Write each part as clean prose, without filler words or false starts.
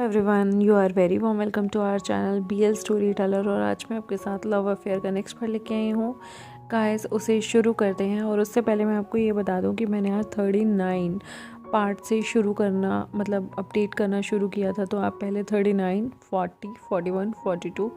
Everyone, you are very warm welcome to our channel BL story teller. और आज मैं आपके साथ लव अफेयर का नेक्स्ट पार्ट लेके आई हूँ। गाइस, उसे शुरू करते हैं। और उससे पहले मैं आपको ये बता दूँ कि मैंने आज 39 पार्ट से शुरू करना मतलब अपडेट करना शुरू किया था। तो आप पहले 39, 40, 41, 42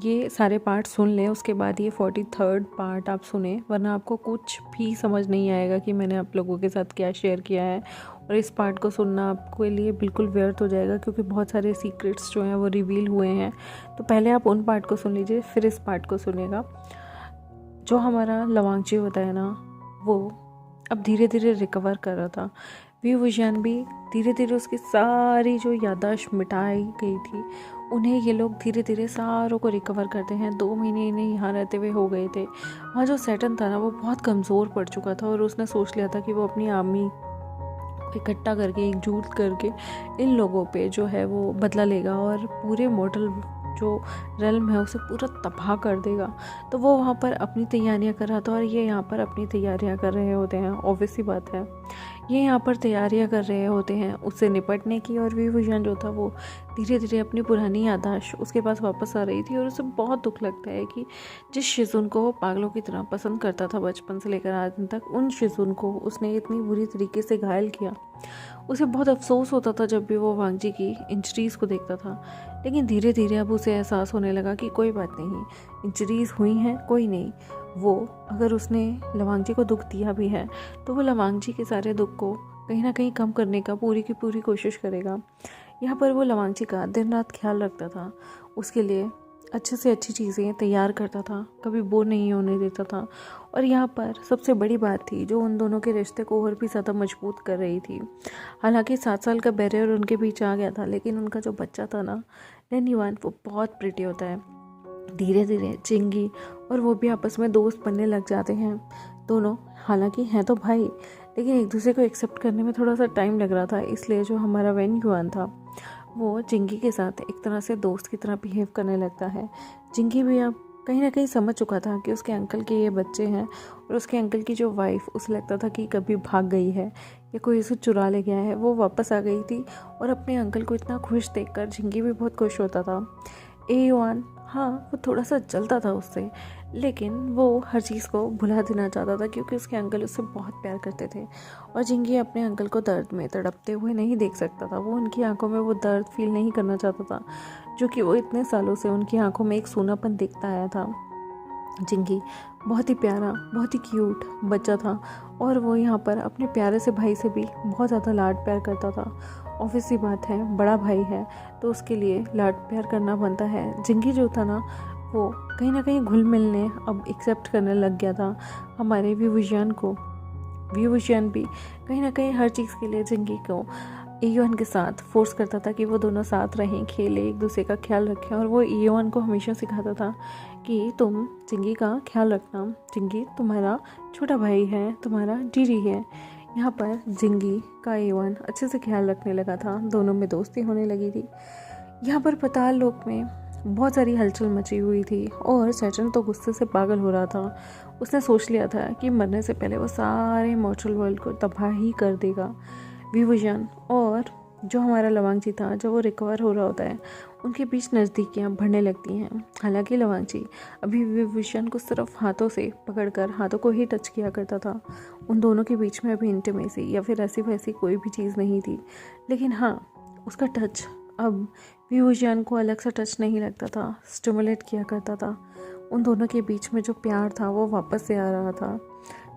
ये सारे पार्ट सुन लें, उसके बाद ये 43rd पार्ट आप सुने, वरना आपको कुछ भी समझ नहीं आएगा कि मैंने आप लोगों के साथ क्या शेयर किया है। और इस पार्ट को सुनना आपके लिए बिल्कुल व्यर्थ हो जाएगा, क्योंकि बहुत सारे सीक्रेट्स जो हैं वो रिवील हुए हैं। तो पहले आप उन पार्ट को सुन लीजिए, फिर इस पार्ट को सुनिएगा। जो हमारा लवांगची होता है ना, वो अब धीरे धीरे रिकवर कर रहा था। वी विजयन भी धीरे धीरे उसकी सारी जो याददाश्त मिटाई गई थी, उन्हें ये लोग धीरे धीरे सारों को रिकवर करते हैं। 2 महीने इन्हें यहाँ रहते हुए हो गए थे। वहाँ जो सैटर्न था ना, वो बहुत कमज़ोर पड़ चुका था और उसने सोच लिया था कि वो अपनी आर्मी इकट्ठा करके, एकजुट करके इन लोगों पे जो है वो बदला लेगा और पूरे मॉर्टल जो रेल्म है उसे पूरा तबाह कर देगा। तो वो वहाँ पर अपनी तैयारियां कर रहा था और ये यहाँ पर अपनी तैयारियां कर रहे होते हैं। ऑब्वियस सी बात है, ये यहाँ पर तैयारियां कर रहे होते हैं उससे निपटने की। और वी विजन जो था वो धीरे धीरे अपनी पुरानी याददाश्त उसके पास वापस आ रही थी। और उसे बहुत दुख लगता है कि जिस शिजुन को वो पागलों की तरह पसंद करता था बचपन से लेकर आज दिन तक, उन शिजुन को उसने इतनी बुरी तरीके से घायल किया। उसे बहुत अफसोस होता था जब भी वो वांगजी की इंजरीज़ को देखता था। लेकिन धीरे धीरे अब उसे एहसास होने लगा कि कोई बात नहीं, इंजरीज़ हुई हैं, कोई नहीं। वो अगर उसने लवांगजी को दुख दिया भी है तो वो लवांगजी के सारे दुख को कहीं ना कहीं कम करने का पूरी की पूरी कोशिश करेगा। यहाँ पर वो लवांगजी का दिन रात ख्याल रखता था, उसके लिए अच्छे से अच्छी चीज़ें तैयार करता था, कभी बोर नहीं होने देता था। और यहाँ पर सबसे बड़ी बात थी जो उन दोनों के रिश्ते को और भी ज़्यादा मजबूत कर रही थी। हालांकि 7 साल का बैरियर उनके बीच आ गया था, लेकिन उनका जो बच्चा था ना, लेनिवान, वो बहुत प्रिटी होता है। धीरे धीरे चिंगी और वो भी आपस में दोस्त बनने लग जाते हैं। दोनों हालांकि हैं तो भाई, लेकिन एक दूसरे को एक्सेप्ट करने में थोड़ा सा टाइम लग रहा था। इसलिए जो हमारा वेन युआन था वो जिंगी के साथ एक तरह से दोस्त की तरह बिहेव करने लगता है। जिंगी भी अब कहीं ना कहीं समझ चुका था कि उसके अंकल के ये बच्चे हैं, और उसके अंकल की जो वाइफ उसे लगता था कि कभी भाग गई है या कोई इसे चुरा ले गया है, वो वापस आ गई थी। और अपने अंकल को इतना खुश देखकर जिंगी भी बहुत खुश होता था। ए युआन, हाँ, वो थोड़ा सा जलता था उससे, लेकिन वो हर चीज़ को भुला देना चाहता था, क्योंकि उसके अंकल उससे बहुत प्यार करते थे। और जिंगी अपने अंकल को दर्द में तड़पते हुए नहीं देख सकता था। वो उनकी आंखों में वो दर्द फील नहीं करना चाहता था, जो कि वो इतने सालों से उनकी आंखों में एक सूनापन देखता आया था। जिंगी बहुत ही प्यारा, बहुत ही क्यूट बच्चा था, और वो यहाँ पर अपने प्यारे से भाई से भी बहुत ज़्यादा लाड प्यार करता था। ऑब्वियस सी बात है, बड़ा भाई है तो उसके लिए लाड प्यार करना बनता है। जिंगी जो था ना, वो कहीं ना कहीं घुल मिलने अब एक्सेप्ट करने लग गया था हमारे विवुजियन को। विवुजियन भी कहीं ना कहीं हर चीज़ के लिए जिंगी को एयोन के साथ फोर्स करता था कि वो दोनों साथ रहें, खेलें, एक दूसरे का ख्याल रखें। और वो एयोन को हमेशा सिखाता था कि तुम जिंगी का ख्याल रखना, जिंगी तुम्हारा छोटा भाई है, तुम्हारा जीजी है। यहाँ पर जिंगी का एयोन अच्छे से ख्याल रखने लगा था, दोनों में दोस्ती होने लगी थी। यहाँ पर पाताल लोक में बहुत सारी हलचल मची हुई थी और सैटर्न तो गुस्से से पागल हो रहा था। उसने सोच लिया था कि मरने से पहले वो सारे मॉर्टल वर्ल्ड को तबाह ही कर देगा। विवुजियन और जो हमारा लवांगजी था, जब वो रिकवर हो रहा होता है, उनके बीच नज़दीकियाँ बढ़ने लगती हैं। हालांकि लवांगजी अभी विवुजियन को सिर्फ हाथों से पकड़कर हाथों को ही टच किया करता था। उन दोनों के बीच में अभी इंटीमेसी या फिर ऐसी वैसी कोई भी चीज़ नहीं थी। लेकिन हाँ, उसका टच अब विवुजियन को अलग सा टच नहीं लगता था, स्टिमुलेट किया करता था। उन दोनों के बीच में जो प्यार था वो वापस से आ रहा था।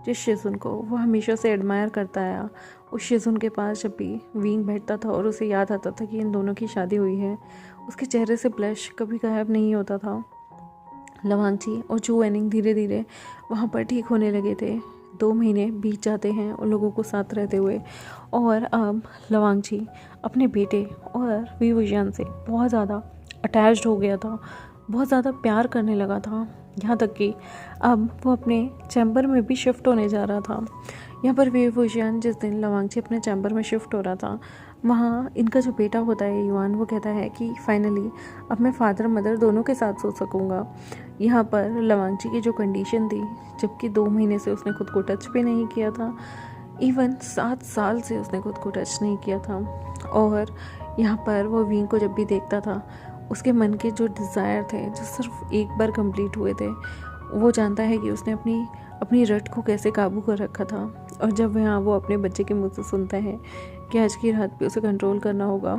जिस शिजुन को वो हमेशा से एडमायर करता आया, उस शिजुन के पास जब भी विंग बैठता था और उसे याद आता था कि इन दोनों की शादी हुई है, उसके चेहरे से ब्लश कभी गायब नहीं होता था। लवांगची और जू वेनिंग धीरे धीरे वहाँ पर ठीक होने लगे थे। 2 महीने बीत जाते हैं उन लोगों को साथ रहते हुए, और अब लवांगची अपने बेटे और विवुजियन से बहुत ज़्यादा अटैच्ड हो गया था, बहुत ज़्यादा प्यार करने लगा था। यहाँ तक कि अब वो अपने चैम्बर में भी शिफ्ट होने जा रहा था। यहाँ पर विवुजियन जिस दिन लवांगची अपने चैम्बर में शिफ्ट हो रहा था, वहाँ इनका जो बेटा होता है युआन, वो कहता है कि फाइनली अब मैं फादर मदर दोनों के साथ सो सकूँगा। यहाँ पर लवांगची की जो कंडीशन थी, जबकि 2 महीने से उसने खुद को टच भी नहीं किया था, इवन 7 साल से उसने खुद को टच नहीं किया था। और यहाँ पर वो विंग को जब भी देखता था, उसके मन के जो डिज़ायर थे जो सिर्फ एक बार कंप्लीट हुए थे, वो जानता है कि उसने अपनी अपनी रट को कैसे काबू कर रखा था। और जब वहाँ वो अपने बच्चे के मुँह से सुनता है कि आज की रात पे उसे कंट्रोल करना होगा,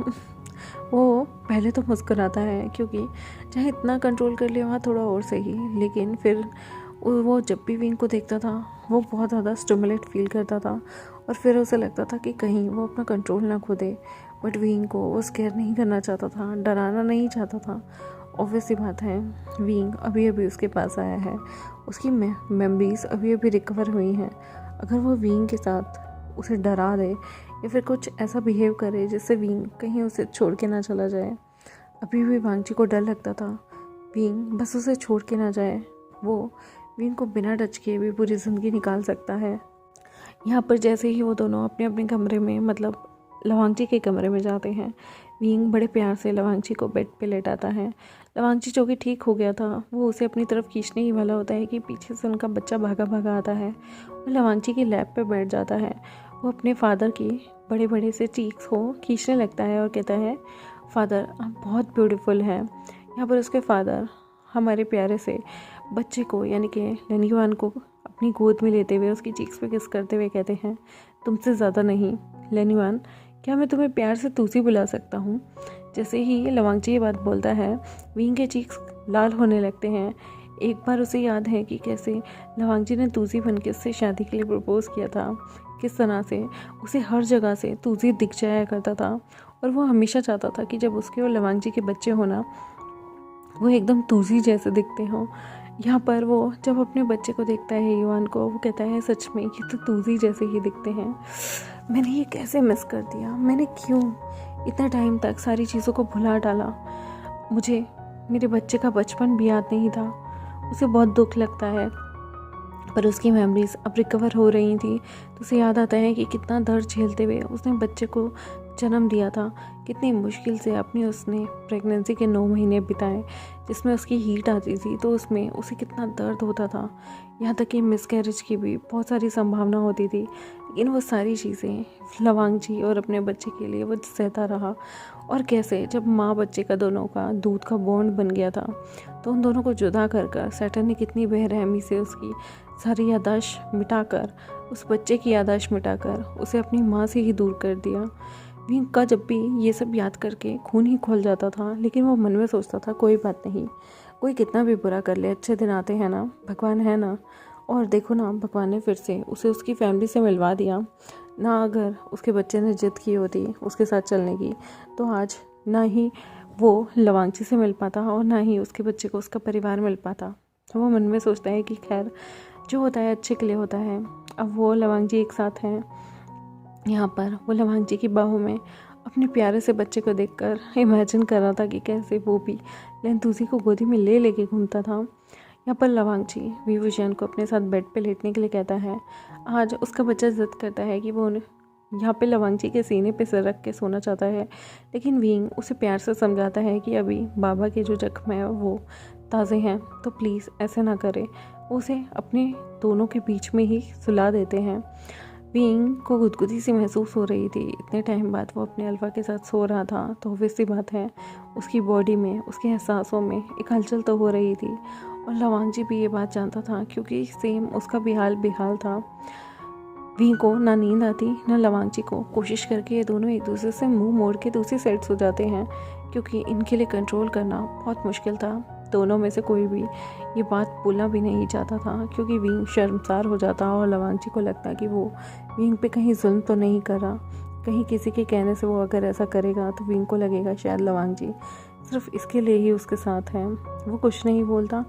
वो पहले तो मुस्कुराता है, क्योंकि चाहे इतना कंट्रोल कर लिया वहाँ थोड़ा और सही, लेकिन फिर वो जब भी विंग को देखता था वो बहुत ज़्यादा स्टिमुलेट फील करता था। और फिर उसे लगता था कि कहीं वो अपना कंट्रोल ना खो दे। बट विंग को वो स्केयर नहीं करना चाहता था, डराना नहीं चाहता था। ऑब्वियस सी बात है, विंग अभी अभी उसके पास आया है, उसकी मेमोरीज अभी अभी रिकवर हुई हैं। अगर वो विंग के साथ उसे डरा दे या फिर कुछ ऐसा बिहेव करे जिससे विंग कहीं उसे छोड़ के ना चला जाए, अभी भी वांगची को डर लगता था विंग बस उसे छोड़ के ना जाए। वो विंग को बिना टच किए भी पूरी ज़िंदगी निकाल सकता है। यहाँ पर जैसे ही वो दोनों अपने अपने कमरे में, मतलब लवांगची के कमरे में जाते हैं, विंग बड़े प्यार से लवांगची को बेड पे लेटाता है। लवांगची जो कि ठीक हो गया था, वो उसे अपनी तरफ खींचने ही वाला होता है कि पीछे से उनका बच्चा भागा भागा आता है और लवांगची की लैप पे बैठ जाता है। वो अपने फादर की बड़े बड़े से चीक्स को खींचने लगता है और कहता है, फादर आप बहुत ब्यूटीफुल हैं। यहाँ पर उसके फादर हमारे प्यारे से बच्चे को, यानी कि लेनिवान को अपनी गोद में लेते हुए उसकी चीक्स पे किस करते हुए कहते हैं, तुमसे ज़्यादा नहीं लेनिवान, क्या मैं तुम्हें प्यार से तूसी बुला सकता हूँ। जैसे ही लवांगची ये बात बोलता है, विंग के चीक्स लाल होने लगते हैं। एक बार उसे याद है कि कैसे लवांगची ने तूसी बन के उससे शादी के लिए प्रपोज़ किया था, किस तरह से उसे हर जगह से तूसी दिख जाया करता था। और वो हमेशा चाहता था कि जब उसके और लवांगची के बच्चे होना, वो एकदम तूसी जैसे दिखते हों। यहाँ पर वो जब अपने बच्चे को देखता है युवान को, वो कहता है, सच में ये तो तूसी जैसे ही दिखते हैं। मैंने ये कैसे मिस कर दिया, मैंने क्यों इतना टाइम तक सारी चीज़ों को भुला डाला। मुझे मेरे बच्चे का बचपन भी याद नहीं था। उसे बहुत दुख लगता है, पर उसकी मेमोरीज अब रिकवर हो रही थी तो उसे याद आता है कि कितना दर्द झेलते हुए उसने बच्चे को जन्म दिया था, कितनी मुश्किल से अपनी उसने प्रेगनेंसी के 9 महीने बिताए, जिसमें उसकी हीट आती थी तो उसमें उसे कितना दर्द होता था। यहाँ तक कि मिसकैरेज की भी बहुत सारी संभावना होती थी, लेकिन वो सारी चीज़ें लवांगची और अपने बच्चे के लिए वो सहता रहा। और कैसे जब माँ बच्चे का दोनों का दूध का बॉन्ड बन गया था, तो उन दोनों को जुदा कर कर सैटर्न ने कितनी बेरहमी से उसकी सारी याददाश्त मिटाकर, उस बच्चे की याददाश्त मिटाकर उसे अपनी माँ से ही दूर कर दिया। विंग का जब भी ये सब याद करके खून ही खोल जाता था, लेकिन वो मन में सोचता था, कोई बात नहीं, कोई कितना भी बुरा कर ले, अच्छे दिन आते हैं ना, भगवान है ना। और देखो ना, भगवान ने फिर से उसे उसकी फैमिली से मिलवा दिया ना। अगर उसके बच्चे ने जिद की होती उसके साथ चलने की, तो आज ना ही वो लवांगची से मिल पाता और ना ही उसके बच्चे को उसका परिवार मिल पाता। तो वो मन में सोचता है कि खैर जो होता है अच्छे के लिए होता है। अब वो लवांगची एक साथ हैं। यहाँ पर वो लवांगची की बाहों में अपने प्यारे से बच्चे को देखकर इमेजिन कर रहा था कि कैसे वो भी लेंतूसी को गोदी में ले लेके घूमता था। यहाँ पर लवांगची विभूषण को अपने साथ बेड पे लेटने के लिए कहता है। आज उसका बच्चा जिद करता है कि वो यहाँ पे लवांगची के सीने पे सिर रख के सोना चाहता है, लेकिन विंग उसे प्यार से समझाता है कि अभी बाबा के जो जख्म है वो ताज़े हैं, तो प्लीज़ ऐसे ना करे। उसे अपने दोनों के बीच में ही सुला देते हैं। विंग को गुदगुदी सी महसूस हो रही थी। इतने टाइम बाद वो अपने अल्फा के साथ सो रहा था, तो ऑब्वियस सी बात है उसकी बॉडी में, उसके एहसासों में एक हलचल तो हो रही थी। और लवांगची भी ये बात जानता था, क्योंकि सेम उसका भी हाल बेहाल था। विंग को ना नींद आती ना लवांगची को। कोशिश करके ये दोनों एक दूसरे से मुंह मोड़ के दूसरी साइड सो जाते हैं, क्योंकि इनके लिए कंट्रोल करना बहुत मुश्किल था। दोनों में से कोई भी ये बात बोलना भी नहीं चाहता था, क्योंकि विंग शर्मसार हो जाता और लवांगची को लगता कि वो विंग पे कहीं जुल्म तो नहीं कर रहा। कहीं किसी के कहने से वो अगर ऐसा करेगा तो विंग को लगेगा शायद लवांगची सिर्फ इसके लिए ही उसके साथ है। वो कुछ नहीं बोलता,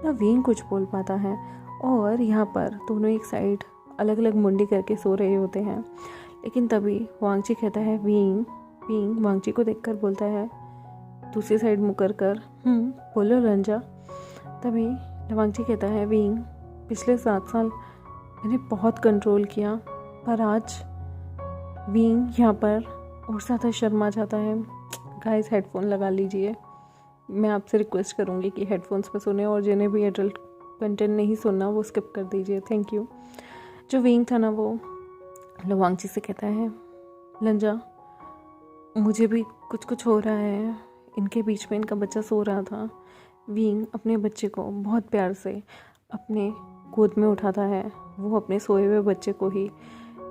ना विंग कुछ बोल पाता है। और यहाँ पर दोनों एक साइड अलग अलग मुंडी करके सो रहे होते हैं, लेकिन तभी वांगची कहता है, विंग वांगची को देखकर बोलता है दूसरी साइड मुँह कर बोलो रंजा। तभी लवांगची कहता है, विंग पिछले 7 साल मैंने बहुत कंट्रोल किया, पर आज विंग यहाँ पर और ज़्यादा शर्मा जाता है। गाइस हेडफोन लगा लीजिए। मैं आपसे रिक्वेस्ट करूँगी कि हेडफोन्स पे सुने, और जिन्हें भी एडल्ट कंटेंट नहीं सुनना वो स्किप कर दीजिए, थैंक यू। जो विंग था ना, वो लवांगची से कहता है, लंजा मुझे भी कुछ कुछ हो रहा है। इनके बीच में इनका बच्चा सो रहा था। विंग अपने बच्चे को बहुत प्यार से अपने गोद में उठाता है। वो अपने सोए हुए बच्चे को ही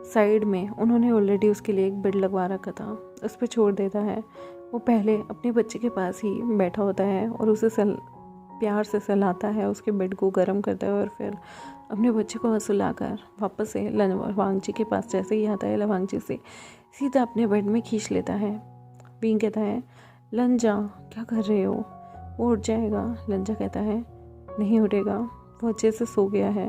साइड में, उन्होंने ऑलरेडी उसके लिए एक बेड लगवा रखा था, उस पर छोड़ देता है। वो पहले अपने बच्चे के पास ही बैठा होता है और उसे प्यार से सहलाता है, उसके बेड को गर्म करता है और फिर अपने बच्चे को सुलाकर वापस से लवांगची के पास जैसे ही आता है, लवांगची से सीधा अपने बेड में खींच लेता है। विंग कहता है, लंजा क्या कर रहे हो, वो उठ जाएगा। लंजा कहता है, नहीं उठेगा, वो अच्छे से सो गया है।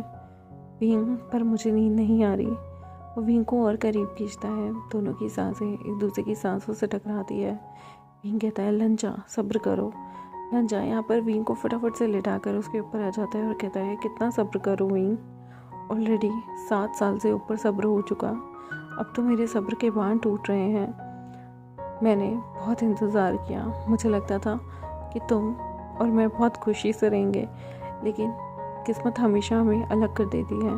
विंग, पर मुझे नींद नहीं आ रही। वो विंग को और करीब खींचता है। दोनों की सांसें एक दूसरे की सांसों से टकराती है। विंग कहता है, लंजा सब्र करो। लंजा यहाँ पर विंग को फटाफट से लिटाकर उसके ऊपर आ जाता है और कहता है, कितना सब्र करूँ विंग, ऑलरेडी 7 साल से ऊपर सब्र हो चुका, अब तो मेरे सब्र के बांध टूट रहे हैं। मैंने बहुत इंतज़ार किया, मुझे लगता था कि तुम और मैं बहुत खुशी से रहेंगे, लेकिन किस्मत हमेशा हमें अलग कर देती है।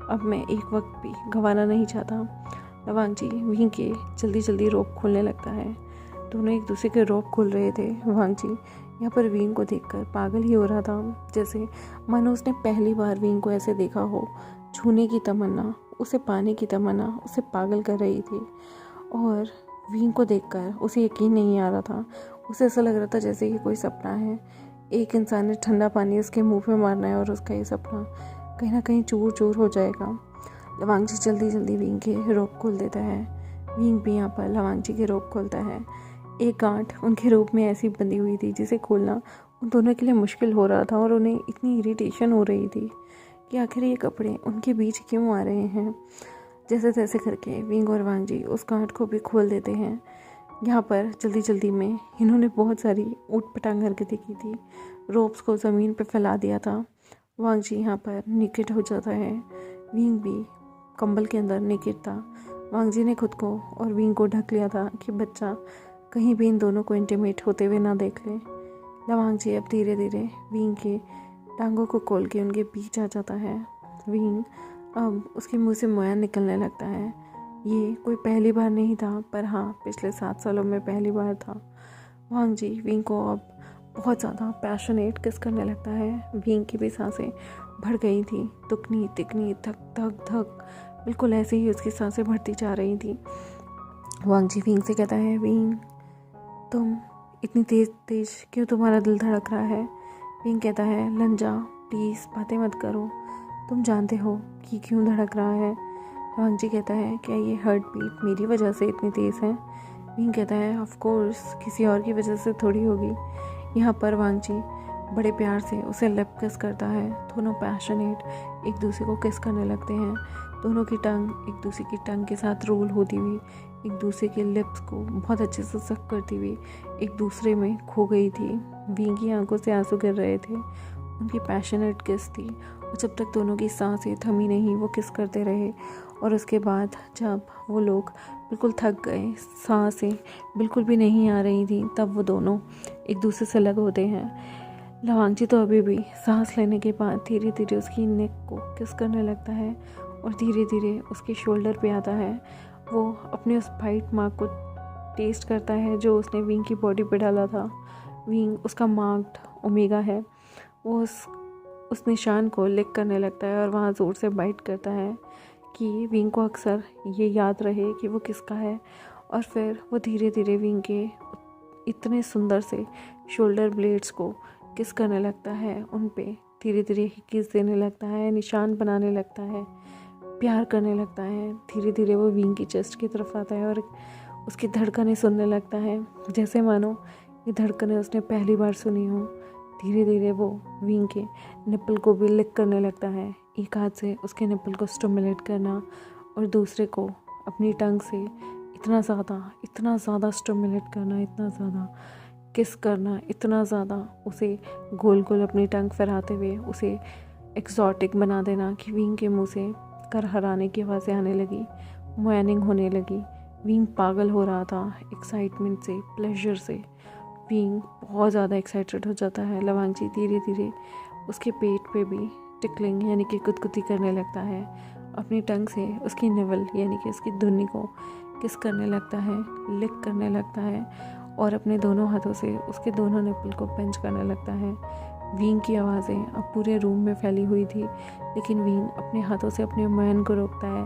अब मैं एक वक्त भी गंवाना नहीं चाहता। लवांगची विंग के जल्दी जल्दी रोप खोलने लगता है। दोनों एक दूसरे के रोप खोल रहे थे। लवांगची यहाँ पर विंग को देखकर पागल ही हो रहा था, जैसे मानो उसने पहली बार विंग को ऐसे देखा हो। छूने की तमन्ना, उसे पाने की तमन्ना उसे पागल कर रही थी। और विंग को देखकर उसे यकीन नहीं आ रहा था। उसे ऐसा लग रहा था जैसे कि कोई सपना है। एक इंसान ने ठंडा पानी उसके मुंह पे मारना है और उसका ये सपना कहीं ना कहीं चूर चूर हो जाएगा। लवांगची जल्दी जल्दी विंग के रोप खोल देता है। विंग भी यहाँ पर लवांगची के रोप खोलता है। एक गांठ उनके रूप में ऐसी बंधी हुई थी जिसे खोलना उन दोनों के लिए मुश्किल हो रहा था और उन्हें इतनी इरिटेशन हो रही थी कि आखिर ये कपड़े उनके बीच क्यों आ रहे हैं। जैसे तैसे करके विंग और वांगजी उस गांठ को भी खोल देते हैं। यहाँ पर जल्दी जल्दी में इन्होंने बहुत सारी ऊट पटांग हरकतें की थी। रोप्स को ज़मीन पर फैला दिया था। वांगजी यहाँ पर निकेट हो जाता है। विंग भी कंबल के अंदर निकेट था। वांगजी ने खुद को और विंग को ढक लिया था कि बच्चा कहीं भी इन दोनों को इंटीमेट होते हुए ना देख ले। लवांगची अब धीरे धीरे विंग के टांगों को खोल के उनके बीच आ जाता है। विंग अब उसके मुंह से मोया निकलने लगता है। ये कोई पहली बार नहीं था, पर हाँ, पिछले 7 सालों में पहली बार था। वांगजी विंग को अब बहुत ज़्यादा पैशनेट किस करने लगता है। विंग की भी सांसें बढ़ गई थी, तुकनी तिकनी धक धक धक, बिल्कुल ऐसे ही उसकी सांसें बढ़ती जा रही थी। वांगजी विंग से कहता है, विंग तुम इतनी तेज़ तेज़ क्यों तुम्हारा दिल धड़क रहा है। विंग कहता है, लंजा प्लीज़ बातें मत करो, तुम जानते हो कि क्यों धड़क रहा है। वांगजी कहता है, क्या ये हार्ट बीट मेरी वजह से इतनी तेज़ है। विंग कहता है, ऑफ कोर्स किसी और की वजह से थोड़ी होगी। यहाँ पर वांगजी बड़े प्यार से उसे लिप किस करता है। दोनों पैशनेट एक दूसरे को किस करने लगते हैं। दोनों की टंग एक दूसरे की टंग के साथ रोल होती हुई एक दूसरे के लिप्स को बहुत अच्छे से सक करती हुई एक दूसरे में खो गई थी। विंग की आंखों से आंसू गिर रहे थे। उनकी पैशनेट किस थी और जब तक दोनों की सांसें थमी नहीं वो किस करते रहे। और उसके बाद जब वो लोग बिल्कुल थक गए, सांसें बिल्कुल भी नहीं आ रही थी, तब वो दोनों एक दूसरे से अलग होते हैं। लवांगची तो अभी भी सांस लेने के बाद धीरे धीरे उसकी नेक को किस करने लगता है और धीरे धीरे उसके शोल्डर पे आता है। वो अपने उस बाइट मार्क को टेस्ट करता है जो उसने विंग की बॉडी पे डाला था। विंग उसका मार्क्ड ओमेगा है। वो उस निशान को लिक करने लगता है और वहाँ ज़ोर से बाइट करता है कि विंग को अक्सर ये याद रहे कि वो किसका है। और फिर वो धीरे धीरे विंग के इतने सुंदर से शोल्डर ब्लेड्स को किस करने लगता है, उन पे धीरे धीरे किस देने लगता है, निशान बनाने लगता है, प्यार करने लगता है। धीरे धीरे वो विंग की चेस्ट की तरफ आता है और उसकी धड़कनें सुनने लगता है, जैसे मानो ये धड़कनें उसने पहली बार सुनी हो। धीरे धीरे वो विंग के निप्पल को भी लिक करने लगता है, एक हाथ से उसके निप्पल को स्टिमुलेट करना और दूसरे को अपनी टंग से इतना ज़्यादा स्टिमुलेट करना, इतना ज़्यादा किस करना, इतना ज़्यादा उसे गोल गोल अपनी टंग फहराते हुए उसे एक्सॉटिक बना देना कि विंग के मुंह से करहराने की आवाज़ें आने लगी, मोयनिंग होने लगी। विंग पागल हो रहा था एक्साइटमेंट से, प्लेजर से। विंग बहुत ज़्यादा एक्साइटेड हो जाता है। लवांगची धीरे धीरे उसके पेट पे भी टिकलिंग यानी कि गुदगुदी करने लगता है। अपनी टंग से उसकी निवल यानी कि उसकी धुन्नी को किस करने लगता है, लिक करने लगता है और अपने दोनों हाथों से उसके दोनों निप्पल को पिंच करने लगता है। विंग की आवाज़ें अब पूरे रूम में फैली हुई थी, लेकिन विंग अपने हाथों से अपने मन को रोकता है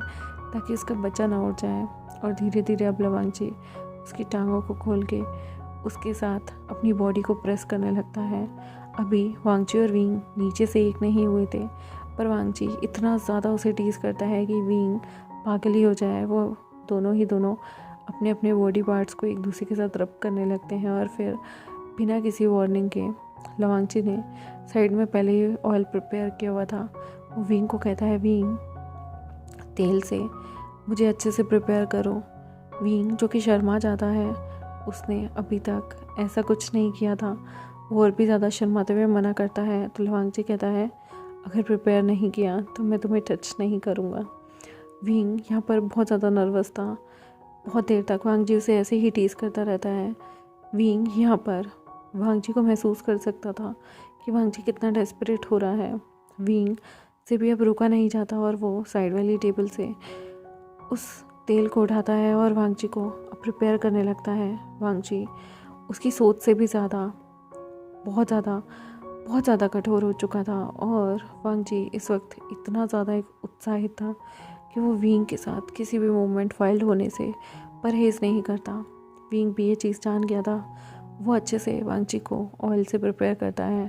ताकि उसका बच्चा ना उठ जाए। और धीरे धीरे अब लवांगची उसकी टांगों को खोल के उसके साथ अपनी बॉडी को प्रेस करने लगता है। अभी वांगची और विंग नीचे से एक नहीं हुए थे, पर वांगची इतना ज़्यादा उसे टीज़ करता है कि विंग पागल ही हो जाए। वो दोनों अपने अपने बॉडी पार्ट्स को एक दूसरे के साथ रब करने लगते हैं और फिर बिना किसी वार्निंग के लवांगची ने साइड में पहले ही ऑयल प्रिपेयर किया हुआ था, वो विंग को कहता है, विंग तेल से मुझे अच्छे से प्रिपेयर करो। विंग जो कि शर्मा जाता है, उसने अभी तक ऐसा कुछ नहीं किया था, वो और भी ज़्यादा शर्माते हुए मना करता है। तो लवांगची कहता है, अगर प्रिपेयर नहीं किया तो मैं तुम्हें टच नहीं करूँगा। विंग यहाँ पर बहुत ज़्यादा नर्वस था। बहुत देर तक वांगजी उसे ऐसे ही टीज़ करता रहता है। विंग यहाँ पर वांगजी को महसूस कर सकता था कि वांगजी कितना डेस्परेट हो रहा है। विंग से भी अब रुका नहीं जाता और वो साइड वाली टेबल से उस तेल को उठाता है और वांगजी को अब प्रिपेयर करने लगता है। वांगजी उसकी सोच से भी ज़्यादा बहुत ज़्यादा कठोर हो चुका था और वांगजी इस वक्त इतना ज़्यादा एक उत्साहित था कि वो विंग के साथ किसी भी मोमेंट फाइल्ड होने से परहेज़ नहीं करता। विंग भी ये चीज़ जान गया था। वो अच्छे से वांगजी को ऑयल से प्रिपेयर करता है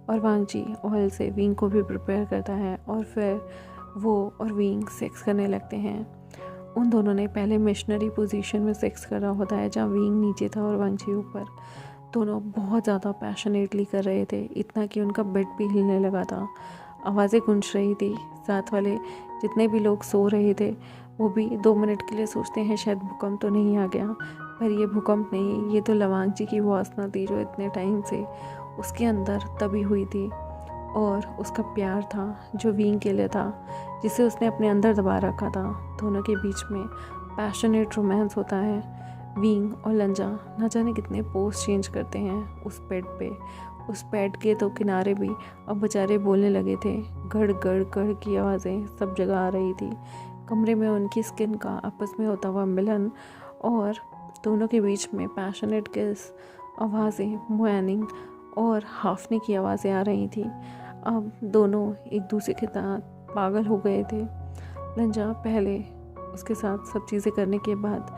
और वांगजी ऑयल से विंग को भी प्रिपेयर करता है और फिर वो और विंग सेक्स करने लगते हैं। उन दोनों ने पहले मिशनरी पोजीशन में सेक्स करा होता है, जहाँ विंग नीचे था और वांगजी ऊपर। दोनों बहुत ज़्यादा पैशनेटली कर रहे थे, इतना कि उनका बेड भी हिलने लगा था, आवाज़ें गूंज रही थी। साथ वाले जितने भी लोग सो रहे थे वो भी 2 मिनट के लिए सोचते हैं शायद भूकंप तो नहीं आ गया, पर ये भूकंप नहीं, ये तो लवांगची की वासना थी जो इतने टाइम से उसके अंदर तभी हुई थी। और उसका प्यार था जो विंग के लिए था, जिसे उसने अपने अंदर दबा रखा था। दोनों के बीच में पैशनेट रोमांस होता है। विंग और लंजा न जाने कितने पोज चेंज करते हैं उस बेड पे। उस बेड के तो किनारे भी अब बेचारे बोलने लगे थे। गड़ गड़ गड़ की आवाज़ें सब जगह आ रही थी। कमरे में उनकी स्किन का आपस में होता हुआ मिलन और दोनों के बीच में पैशनेट किस, आवाज़ें, मुआनिंग और हाफने की आवाज़ें आ रही थी। अब दोनों एक दूसरे के साथ पागल हो गए थे। लंजा पहले उसके साथ सब चीज़ें करने के बाद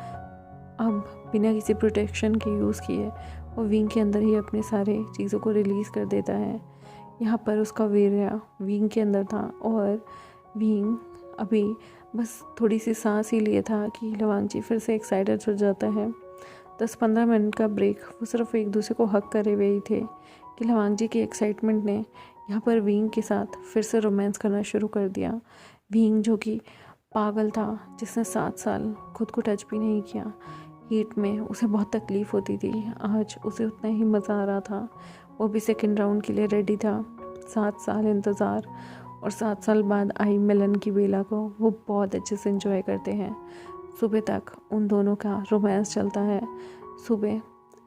अब बिना किसी प्रोटेक्शन के यूज़ किए वो विंग के अंदर ही अपने सारे चीज़ों को रिलीज़ कर देता है। यहाँ पर उसका वीर्य विंग के अंदर था और विंग अभी बस थोड़ी सी सांस ही लिए था कि लवांगची फिर से एक्साइटेड हो जाता है। 10-15 मिनट का ब्रेक वो सिर्फ एक दूसरे को हक करे हुए ही थे कि लवांगची की एक्साइटमेंट ने यहाँ पर विंग के साथ फिर से रोमांस करना शुरू कर दिया। विंग जो कि पागल था, जिसने 7 साल खुद को टच भी नहीं किया, हीट में उसे बहुत तकलीफ़ होती थी, आज उसे उतना ही मज़ा आ रहा था। वो भी सेकंड राउंड के लिए रेडी था। 7 साल इंतज़ार और 7 साल बाद आई मिलन की बेला को वो बहुत अच्छे से एंजॉय करते हैं। सुबह तक उन दोनों का रोमांस चलता है। सुबह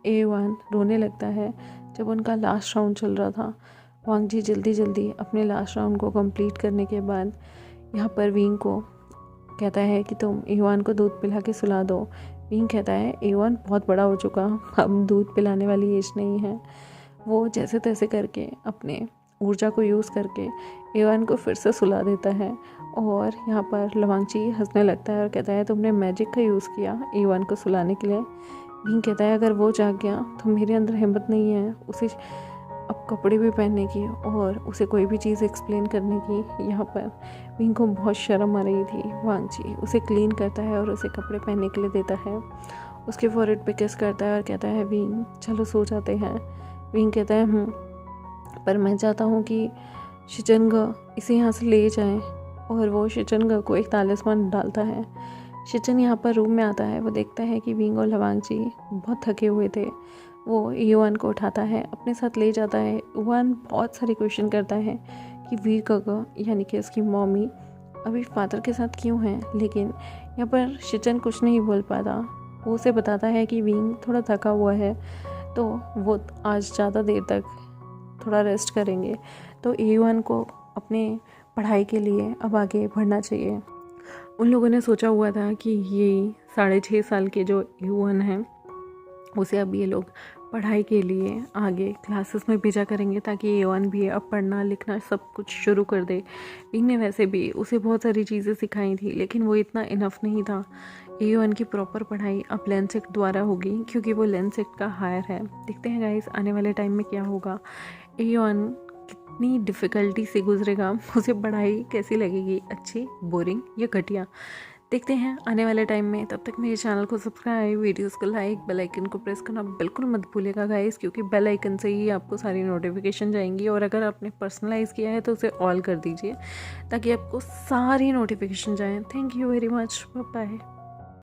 A1 रोने लगता है जब उनका लास्ट राउंड चल रहा था। वांगजी जल्दी अपने लास्ट राउंड को कंप्लीट करने के बाद यहाँ पर विंग को कहता है कि तुम A1 को दूध पिला के सुला दो। विंग कहता है A1 बहुत बड़ा हो चुका, अब दूध पिलाने वाली एज नहीं है। वो जैसे तैसे करके अपने ऊर्जा को यूज़ करके A1 को फिर से सुला देता है और यहाँ पर लवांगची हंसने लगता है और कहता है तुमने मैजिक का यूज़ किया A1 को सुलाने के लिए। विंग कहता है अगर वो जाग गया तो मेरे अंदर हिम्मत नहीं है उसे अब कपड़े भी पहनने की और उसे कोई भी चीज़ एक्सप्लेन करने की। यहाँ पर विंग को बहुत शर्म आ रही थी। वांगची उसे क्लीन करता है और उसे कपड़े पहनने के लिए देता है। उसके फॉरहेड पे किस करता है और कहता है विंग चलो सो जाते हैं। विंग कहता है पर मैं चाहता हूँ कि शिचंग इसे यहाँ से ले जाएं। और वो शिचंग को एक तालिस्मान डालता है। शिचन यहाँ पर रूम में आता है। वो देखता है कि विंग और लवांगची बहुत थके हुए थे। वो A1 को उठाता है, अपने साथ ले जाता है। A1 बहुत सारे क्वेश्चन करता है कि वीर काका यानी कि उसकी मम्मी अभी फादर के साथ क्यों है, लेकिन यहाँ पर शिचन कुछ नहीं बोल पाता। वो उसे बताता है कि विंग थोड़ा थका हुआ है तो वो आज ज़्यादा देर तक थोड़ा रेस्ट करेंगे, तो A1 को अपने पढ़ाई के लिए अब आगे बढ़ना चाहिए। उन लोगों ने सोचा हुआ था कि ये 6.5 साल के जो A1 हैं उसे अब ये लोग पढ़ाई के लिए आगे क्लासेस में भेजा करेंगे, ताकि A1 भी अब पढ़ना लिखना सब कुछ शुरू कर दे। विंग ने वैसे भी उसे बहुत सारी चीज़ें सिखाई थी, लेकिन वो इतना इनफ नहीं था। A1 की प्रॉपर पढ़ाई अब लेंसेट द्वारा होगी, क्योंकि वो लेंसेट का हायर है। देखते हैं गाइस आने वाले टाइम में क्या होगा, A1 कितनी डिफ़िकल्टी से गुजरेगा, उसे पढ़ाई कैसी लगेगी, अच्छी, बोरिंग या घटिया। देखते हैं आने वाले टाइम में। तब तक मेरे चैनल को सब्सक्राइब, वीडियोस को लाइक, बेल आइकन को प्रेस करना बिल्कुल मत भूलिएगा गाइस, क्योंकि बेल आइकन से ही आपको सारी नोटिफिकेशन जाएंगी। और अगर आपने पर्सनलाइज़ किया है तो उसे ऑल कर दीजिए, ताकि आपको सारी नोटिफिकेशन जाएँ। Thank you very much, bye bye.